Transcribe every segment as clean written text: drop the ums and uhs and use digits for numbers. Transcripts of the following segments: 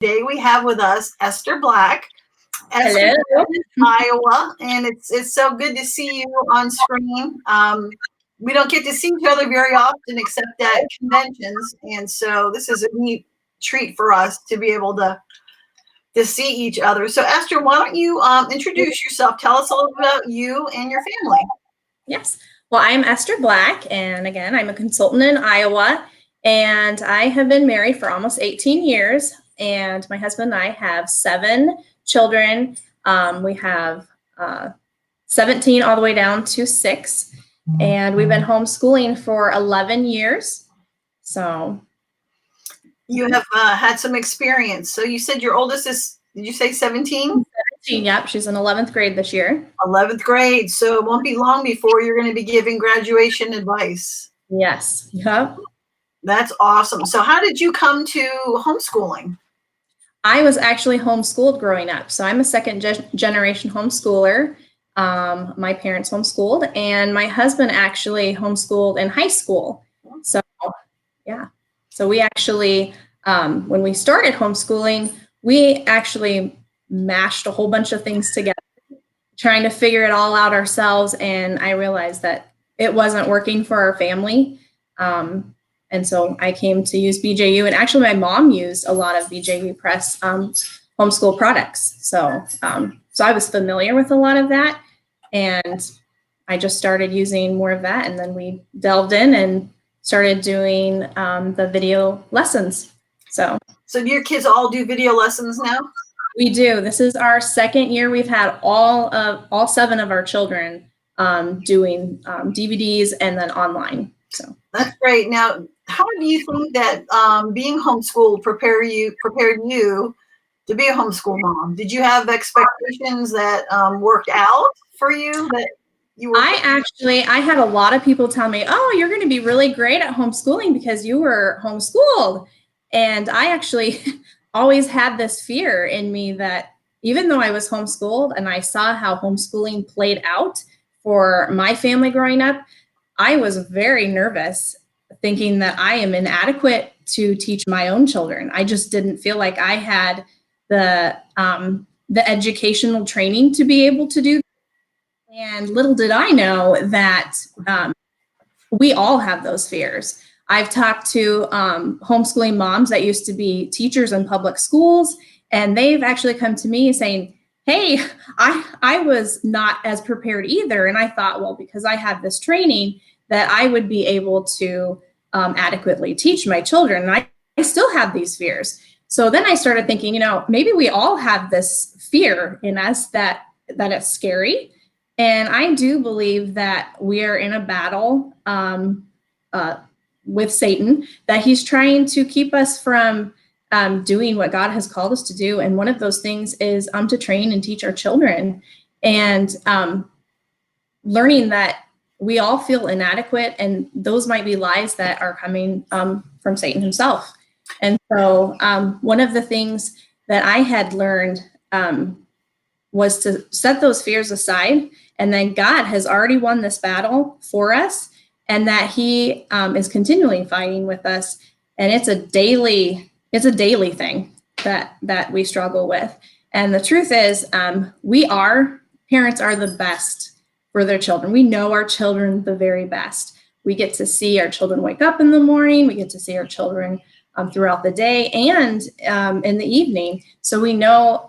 Today we have with us Esther Black. Esther Hello. lives in Iowa, and it's so good to see you on screen. We don't get to see each other very often except at conventions, and so this is a neat treat for us to be able to see each other. So Esther, why don't you introduce yourself? Tell us a little about you and your family. Yes. Well, I'm Esther Black, and again, I'm a consultant in Iowa, and I have been married for almost 18 years, and my husband and I have 7 children. We have 17 all the way down to 6, and we've been homeschooling for 11 years. So You have had some experience. So you said your oldest is, did you say 17? 17, yep, she's in 11th grade this year. 11th grade. So it won't be long before you're going to be giving graduation advice. Yes, yep. That's awesome. So how did you come to homeschooling? I was actually homeschooled growing up. So I'm a second generation homeschooler. My parents homeschooled, and my husband actually homeschooled in high school. So yeah. So we actually, when we started homeschooling, we actually mashed a whole bunch of things together, trying to figure it all out ourselves. And I realized that it wasn't working for our family. And so I came to use BJU, and actually my mom used a lot of BJU Press homeschool products. So I was familiar with a lot of that, and I just started using more of that. And then we delved in and started doing the video lessons. So do your kids all do video lessons now? We do. This is our second year. We've had all 7 of our children doing DVDs and then online. So that's great. Now, how do you think that being homeschooled prepared you to be a homeschool mom? Did you have expectations that worked out for you? I had a lot of people tell me, "Oh, you're going to be really great at homeschooling because you were homeschooled." And I actually always had this fear in me that even though I was homeschooled and I saw how homeschooling played out for my family growing up, I was very nervous, thinking that I am inadequate to teach my own children. I just didn't feel like I had the educational training to be able to do that. And little did I know that we all have those fears. I've talked to homeschooling moms that used to be teachers in public schools, and they've actually come to me saying, "Hey, I was not as prepared either. And I thought, well, because I have this training, that I would be able to adequately teach my children. And I still have these fears." So then I started thinking, maybe we all have this fear in us that it's scary. And I do believe that we are in a battle with Satan, that he's trying to keep us from doing what God has called us to do. And one of those things is to train and teach our children, and learning that we all feel inadequate, and those might be lies that are coming from Satan himself. And so one of the things that I had learned was to set those fears aside, and then God has already won this battle for us, and that he is continually fighting with us. And it's a daily thing that we struggle with. And the truth is, parents are the best for their children. We know our children the very best. We get to see our children wake up in the morning. We get to see our children throughout the day and in the evening. So we know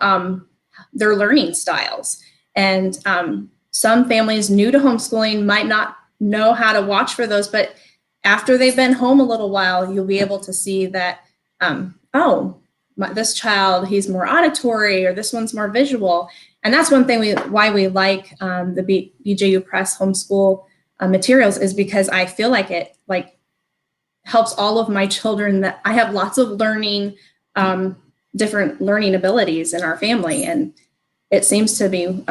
their learning styles. And some families new to homeschooling might not know how to watch for those, but after they've been home a little while, you'll be able to see that, this child, he's more auditory, or this one's more visual. And that's one thing why we like the BJU Press homeschool materials, is because I feel like it helps all of my children. That I have lots of learning, different learning abilities in our family, and it seems to be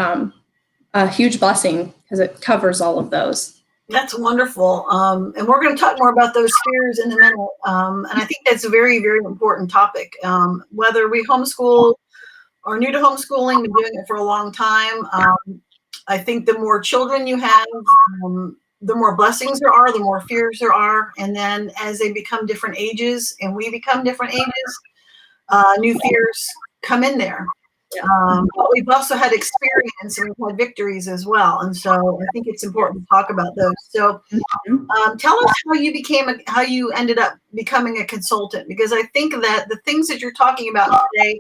a huge blessing because it covers all of those. That's wonderful. And we're going to talk more about those fears in a minute. And I think that's a very, very important topic. Whether we homeschool or new to homeschooling, been doing it for a long time, I think the more children you have, the more blessings there are, the more fears there are. And then as they become different ages and we become different ages, new fears come in there. But we've also had experience and we've had victories as well. And so I think it's important to talk about those. So tell us how you ended up becoming a consultant, because I think that the things that you're talking about today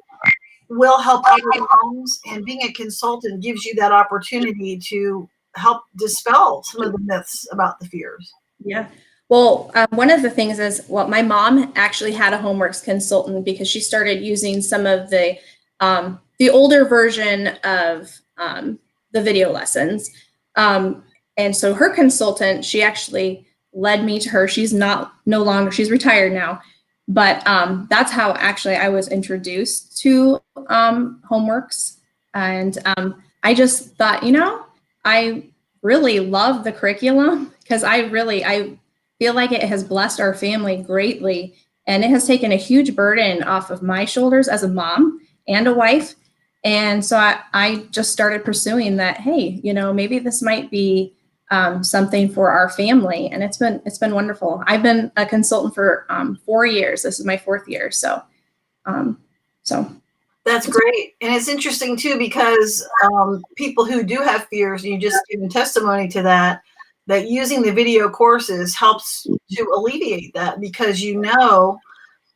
will help other moms, and being a consultant gives you that opportunity to help dispel some of the myths about the fears. Yeah. Well, one of the things is, well, my mom actually had a homeworks consultant because she started using some of the older version of the video lessons. And so her consultant, she actually led me to her. She's no longer, she's retired now, but that's how actually I was introduced to homeworks. And I just thought, I really love the curriculum because I feel like it has blessed our family greatly, and it has taken a huge burden off of my shoulders as a mom and a wife. And so I just started pursuing that. Hey, maybe this might be something for our family, and it's been wonderful. I've been a consultant for 4 years. This is my 4th year. So that's great. And it's interesting too, because people who do have fears, and you just given testimony to that using the video courses helps to alleviate that, because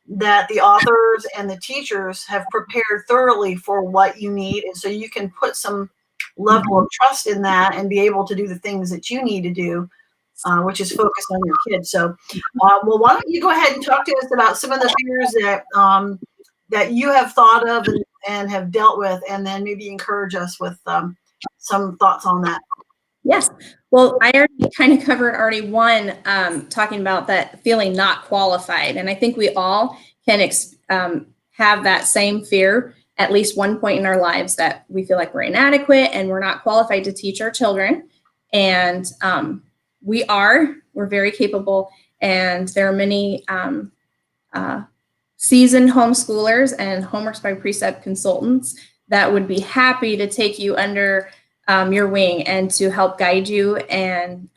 that the authors and the teachers have prepared thoroughly for what you need. And so you can put some level of trust in that and be able to do the things that you need to do, which is focused on your kids. So, well, why don't you go ahead and talk to us about some of the fears that you have thought of and have dealt with, and then maybe encourage us with some thoughts on that. Yes. Well, I already kind of covered one, talking about that feeling not qualified. And I think we all can have that same fear at least one point in our lives, that we feel like we're inadequate and we're not qualified to teach our children. And we're very capable. And there are many seasoned homeschoolers and homeworks by precept consultants that would be happy to take you under your wing and to help guide you and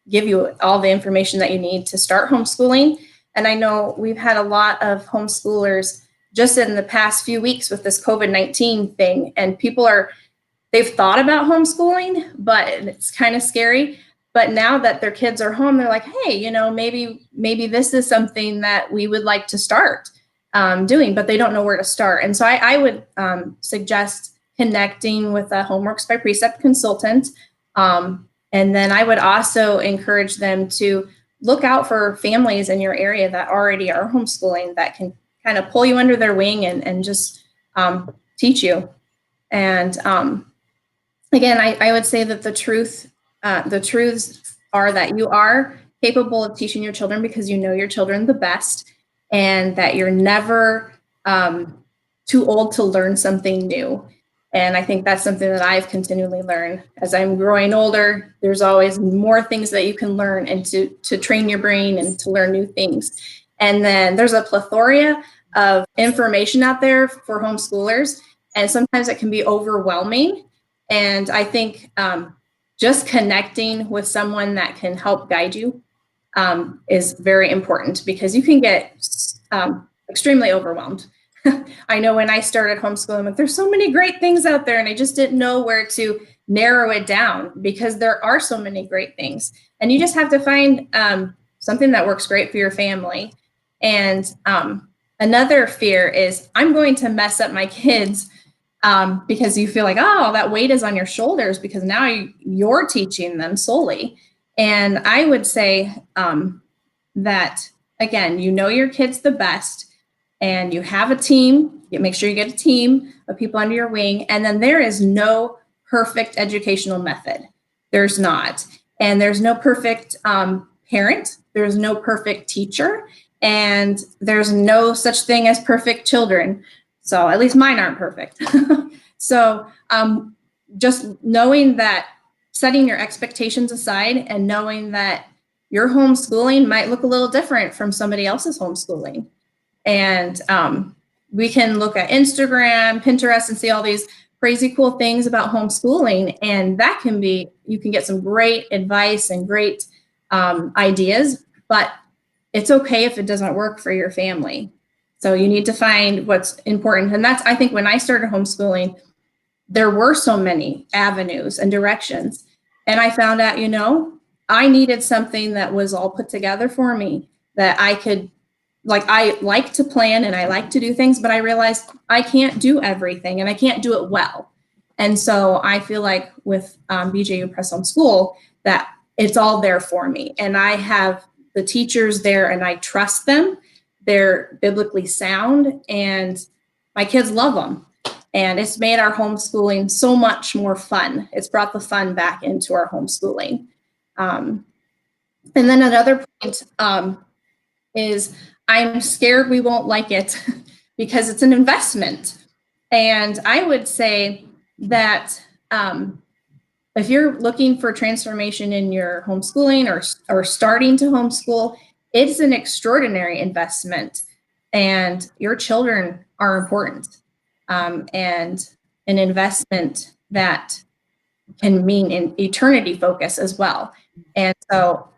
give you all the information that you need to start homeschooling. And I know we've had a lot of homeschoolers just in the past few weeks with this COVID-19 thing, and they've thought about homeschooling, but it's kind of scary. But now that their kids are home, they're like, hey, maybe this is something that we would like to start doing, but they don't know where to start. And so I would suggest connecting with a homeworks by precept consultant. And then I would also encourage them to look out for families in your area that already are homeschooling, that can kind of pull you under their wing and just teach you. And again, I would say that the truths are that you are capable of teaching your children because you know your children the best, and that you're never too old to learn something new. And I think that's something that I've continually learned as I'm growing older. There's always more things that you can learn, and to train your brain and to learn new things. And then there's a plethora of information out there for homeschoolers, and sometimes it can be overwhelming. And I think just connecting with someone that can help guide you is very important, because you can get extremely overwhelmed. I know when I started homeschooling, like, there's so many great things out there, and I just didn't know where to narrow it down, because there are so many great things, and you just have to find something that works great for your family. And another fear is, I'm going to mess up my kids, because you feel like, oh, that weight is on your shoulders because now you're teaching them solely. And I would say that, again, your kids the best, and you have a team. You make sure you get a team of people under your wing. And then there is no perfect educational method. There's not. And there's no perfect parent. There's no perfect teacher. And there's no such thing as perfect children. So at least mine aren't perfect. So just knowing that, setting your expectations aside, and knowing that your homeschooling might look a little different from somebody else's homeschooling. And we can look at Instagram, Pinterest, and see all these crazy cool things about homeschooling. And you can get some great advice and great ideas, but it's okay if it doesn't work for your family. So you need to find what's important. And that's, I think when I started homeschooling, there were so many avenues and directions. And I found out, I needed something that was all put together for me, that I could, I like to plan and I like to do things, but I realized I can't do everything and I can't do it well. And so I feel like with BJU Press Homeschool, that it's all there for me. And I have the teachers there and I trust them. They're biblically sound and my kids love them. And it's made our homeschooling so much more fun. It's brought the fun back into our homeschooling. And then another point is I'm scared we won't like it because it's an investment. And I would say that if you're looking for transformation in your homeschooling or starting to homeschool, it's an extraordinary investment. And your children are important. And an investment that can mean an eternity focus as well. And so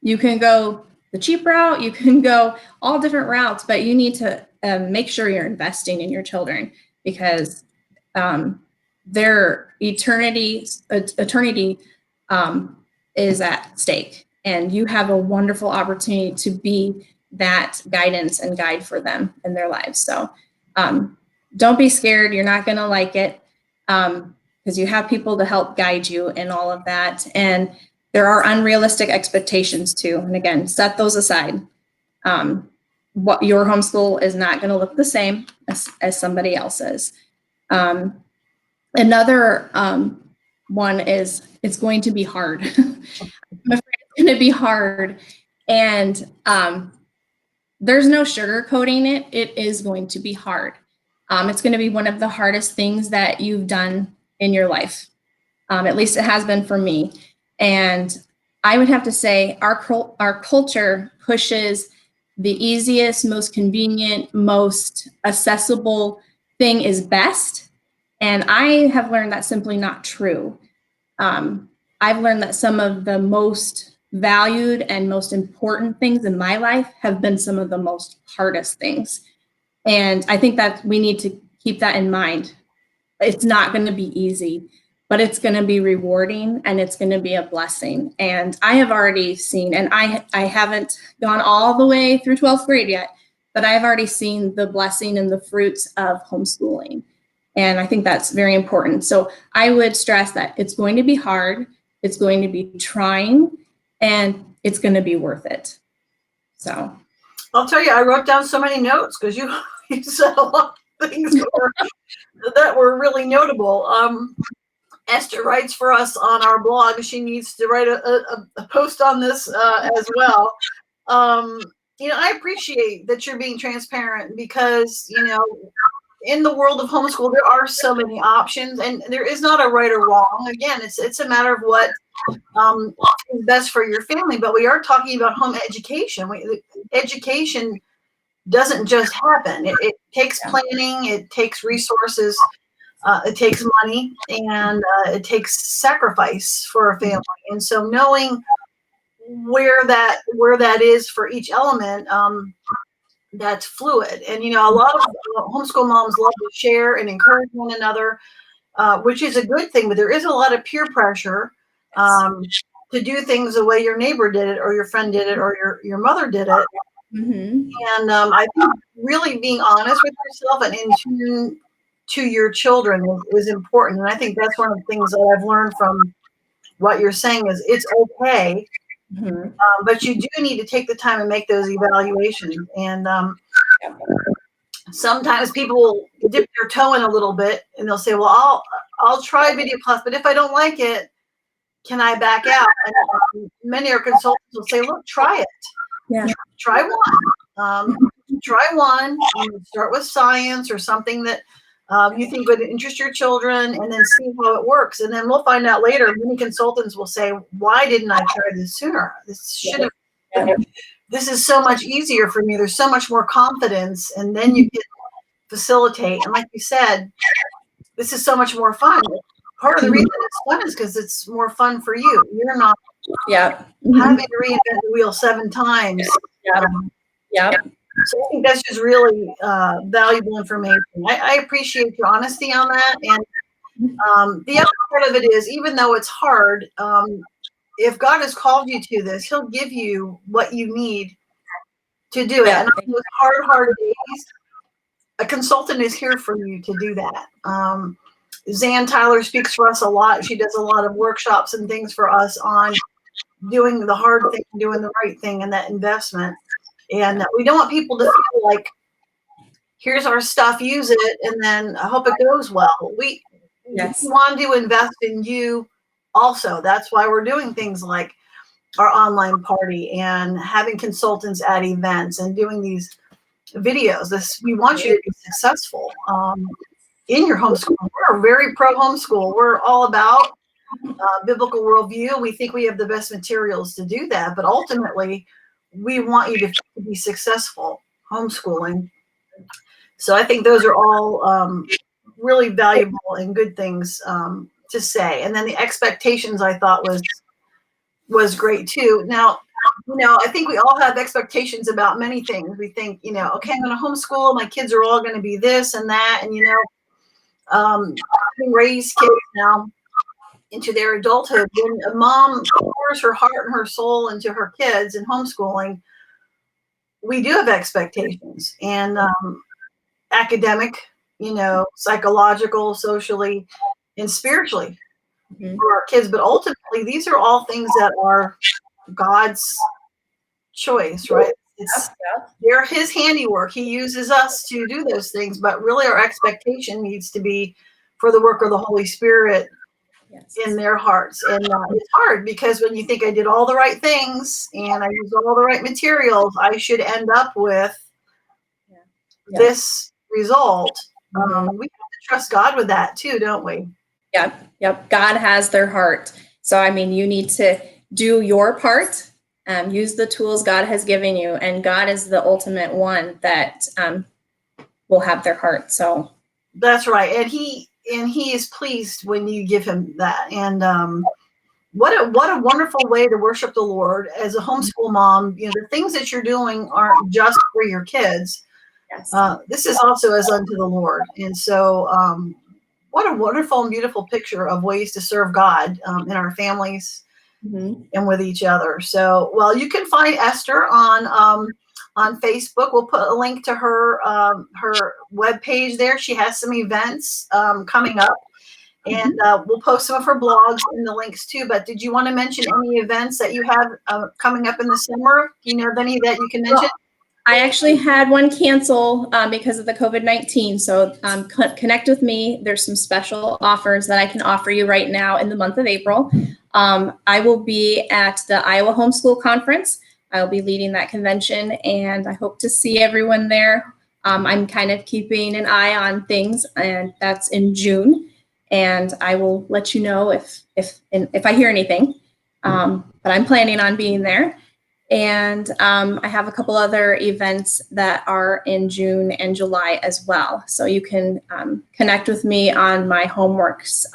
you can go the cheap route, you can go all different routes, but you need to make sure you're investing in your children because their eternity is at stake. And you have a wonderful opportunity to be that guidance and guide for them in their lives. So don't be scared. You're not going to like it because you have people to help guide you in all of that. And there are unrealistic expectations too. And again, set those aside. What your homeschool is not going to look the same as somebody else's. Another one is it's going to be hard. I'm afraid it's going to be hard. And there's no sugarcoating it. It is going to be hard. It's going to be one of the hardest things that you've done in your life. At least it has been for me. And I would have to say our culture pushes the easiest, most convenient, most accessible thing is best. And I have learned that's simply not true. I've learned that some of the most valued and most important things in my life have been some of the most hardest things. And I think that we need to keep that in mind. It's not going to be easy, but it's going to be rewarding and it's going to be a blessing. And I have already seen, and I haven't gone all the way through 12th grade yet, but I've already seen the blessing and the fruits of homeschooling. And I think that's very important. So I would stress that it's going to be hard, it's going to be trying, and it's going to be worth it. So I'll tell you, I wrote down so many notes because you said a lot of things that were really notable. Esther writes for us on our blog. She needs to write a post on this as well. I appreciate that you're being transparent because, in the world of homeschool, there are so many options and there is not a right or wrong. Again, it's a matter of what is best for your family, but we are talking about home education. Education doesn't just happen. It takes planning, it takes resources, it takes money, and it takes sacrifice for a family. And so knowing where that is for each element, that's fluid. And a lot of homeschool moms love to share and encourage one another, which is a good thing, but there is a lot of peer pressure to do things the way your neighbor did it or your friend did it or your mother did it. Mm-hmm. And I think really being honest with yourself and in tune to your children is important. And I think that's one of the things that I've learned from what you're saying is it's okay. Mm-hmm. But you do need to take the time and make those evaluations. And sometimes people will dip their toe in a little bit and they'll say, well, I'll try video class, but if I don't like it, can I back out? And many of our consultants will say, look, try it. Yeah. Try one. Try one. Start with science or something that you think would interest your children, and then see how it works. And then we'll find out later. Many consultants will say, why didn't I try this sooner? This should have. This is so much easier for me. There's so much more confidence, and then you can facilitate. And like you said, this is so much more fun. Part of the reason it's fun is because it's more fun for you. You're not having to reinvent the wheel 7 times. So I think that's just really valuable information. I appreciate your honesty on that. And the other part of it is, even though it's hard, if God has called you to this, He'll give you what you need to do it. Yeah. And on those hard days, a consultant is here for you to do that. Zan Tyler speaks for us a lot. She does a lot of workshops and things for us on doing the hard thing, doing the right thing, and that investment. And we don't want people to feel like, here's our stuff, use it, and then I hope it goes well. We want to invest in you also. That's why we're doing things like our online party and having consultants at events and doing these videos. We want you to be successful in your homeschool. We're very pro homeschool. We're all about biblical worldview. We think we have the best materials to do that, but ultimately, we want you to be successful homeschooling. So I think those are all really valuable and good things to say. And then the expectations, I thought was great too. Now, I think we all have expectations about many things. We think, okay, I'm going to homeschool. My kids are all going to be this and that. And, having raised kids now into their adulthood, when a mom pours her heart and her soul into her kids in homeschooling, we do have expectations, and academic, psychological, socially, and spiritually for our kids. But ultimately, these are all things that are God's choice, right? They're His handiwork. He uses us to do those things, but really our expectation needs to be for the work of the Holy Spirit in their hearts. And it's hard because when you think I did all the right things and I used all the right materials, I should end up with this result. We have to trust God with that too, don't we? Yep. God has their heart. So, you need to do your part, use the tools God has given you, and God is the ultimate one that will have their heart. So that's right. And he is pleased when you give Him that. And what a wonderful way to worship the Lord as a homeschool mom. The things that you're doing aren't just for your kids. This is also as unto the Lord. And so what a wonderful and beautiful picture of ways to serve God in our families and with each other. So, well, you can find Esther on Facebook. We'll put a link to her webpage there. She has some events coming up, and we'll post some of her blogs in the links too. But did you want to mention any events that you have coming up in the summer? Do you know of any that you can mention? I actually had one cancel because of the COVID-19. So connect with me. There's some special offers that I can offer you right now in the month of April. I will be at the Iowa Homeschool Conference. I'll be leading that convention, and I hope to see everyone there. I'm kind of keeping an eye on things, and that's in June. And I will let you know if I hear anything. But I'm planning on being there. And I have a couple other events that are in June and July as well. So you can connect with me on my Homeworks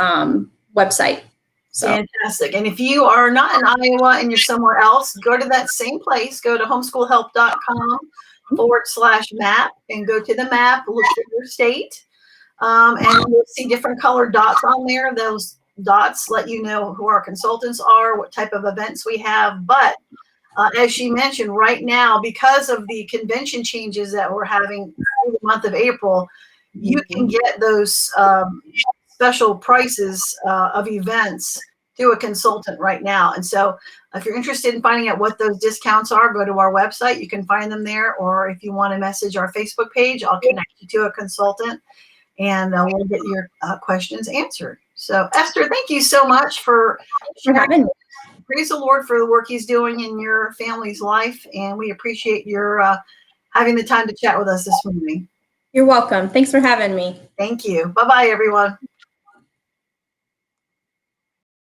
website. So. Fantastic. And if you are not in Iowa and you're somewhere else, go to that same place. Go to homeschoolhelp.com/map and go to the map, look at your state, and you'll see different colored dots on there. Those dots let you know who our consultants are, what type of events we have. But as she mentioned, right now, because of the convention changes that we're having through the month of April, you can get those special prices of events through a consultant right now. And so if you're interested in finding out what those discounts are, go to our website. You can find them there. Or if you want to message our Facebook page, I'll connect you to a consultant, and we'll get your questions answered. So Esther, thank you so much for having me. Praise the Lord for the work He's doing in your family's life. And we appreciate your having the time to chat with us this morning. You're welcome. Thanks for having me. Thank you. Bye-bye, everyone.